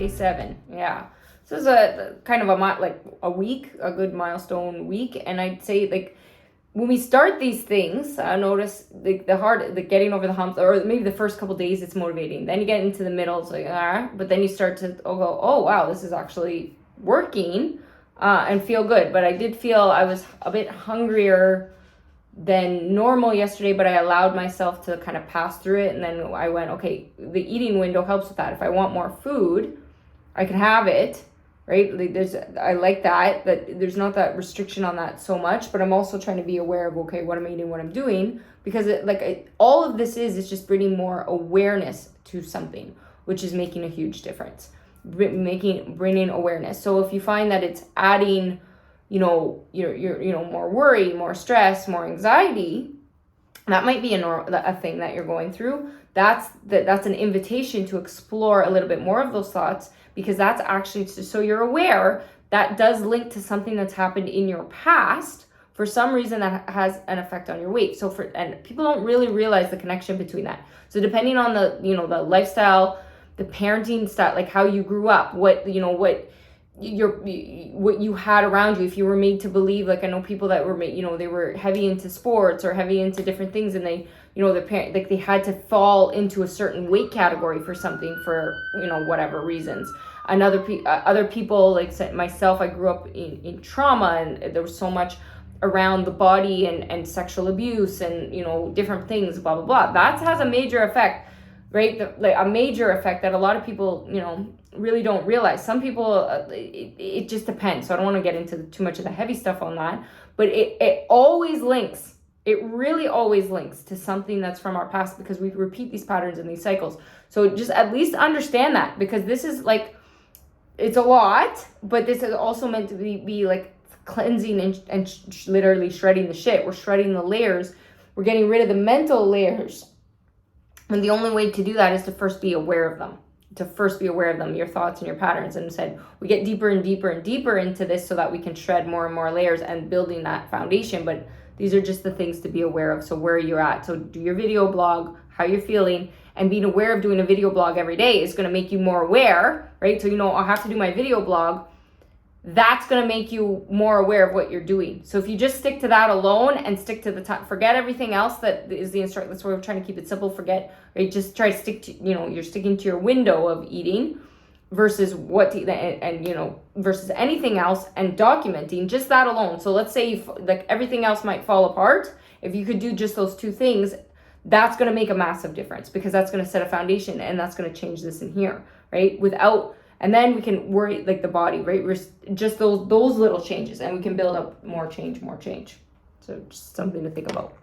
Day 7. Yeah. So it's a kind of a good milestone week. And I'd say like when we start these things, I notice the getting over the hump, or maybe the first couple days it's motivating. Then you get into the middle, it's like, but then you start to go, oh wow, this is actually working, and feel good. But I did feel I was a bit hungrier than normal yesterday, but I allowed myself to kind of pass through it. And then I went, okay, the eating window helps with that. If I want more food, I can have it. Right? I like that there's not that restriction on that so much, but I'm also trying to be aware of, okay, what I'm eating, what I'm doing, because all of this is just bringing more awareness to something, which is making a huge difference. Bringing awareness. So if you find that it's adding, your more worry, more stress, more anxiety, that might be a thing that you're going through. That's an invitation to explore a little bit more of those thoughts, because that's actually, so you're aware that does link to something that's happened in your past for some reason that has an effect on your weight. And people don't really realize the connection between that. So depending on the lifestyle, the parenting style, like how you grew up, what you had around you, if you were made to believe, like I know people that were made, they were heavy into sports or heavy into different things, and they, their parent, like they had to fall into a certain weight category for something for, whatever reasons. Other people, like myself, I grew up in trauma, and there was so much around the body and sexual abuse and, different things, blah, blah, blah. That has a major effect, right? A major effect that a lot of people, really don't realize. Some people, it just depends. So I don't want to get into too much of the heavy stuff on that, but it always links. It really always links to something that's from our past, because we repeat these patterns and these cycles. So just at least understand that, because this is like, it's a lot, but this is also meant to be like cleansing and literally shredding the shit. We're shredding the layers. We're getting rid of the mental layers. And the only way to do that is to first be aware of them. Your thoughts and your patterns. And said, we get deeper and deeper and deeper into this so that we can shred more and more layers and building that foundation. But these are just the things to be aware of. So where you're at. So do your video blog, how you're feeling, and being aware of doing a video blog every day is going to make you more aware, right? So, I'll have to do my video blog. That's going to make you more aware of what you're doing. So if you just stick to that alone and stick to the time, forget everything else that is the instruction. That's why we're trying to keep it simple. Forget, right? Just try to stick to, you're sticking to your window of eating versus versus anything else, and documenting just that alone. So let's say everything else might fall apart. If you could do just those two things, that's going to make a massive difference, because that's going to set a foundation, and that's going to change this in here, right? And then we can worry like the body, right? We're just those little changes, and we can build up more change. So just something to think about.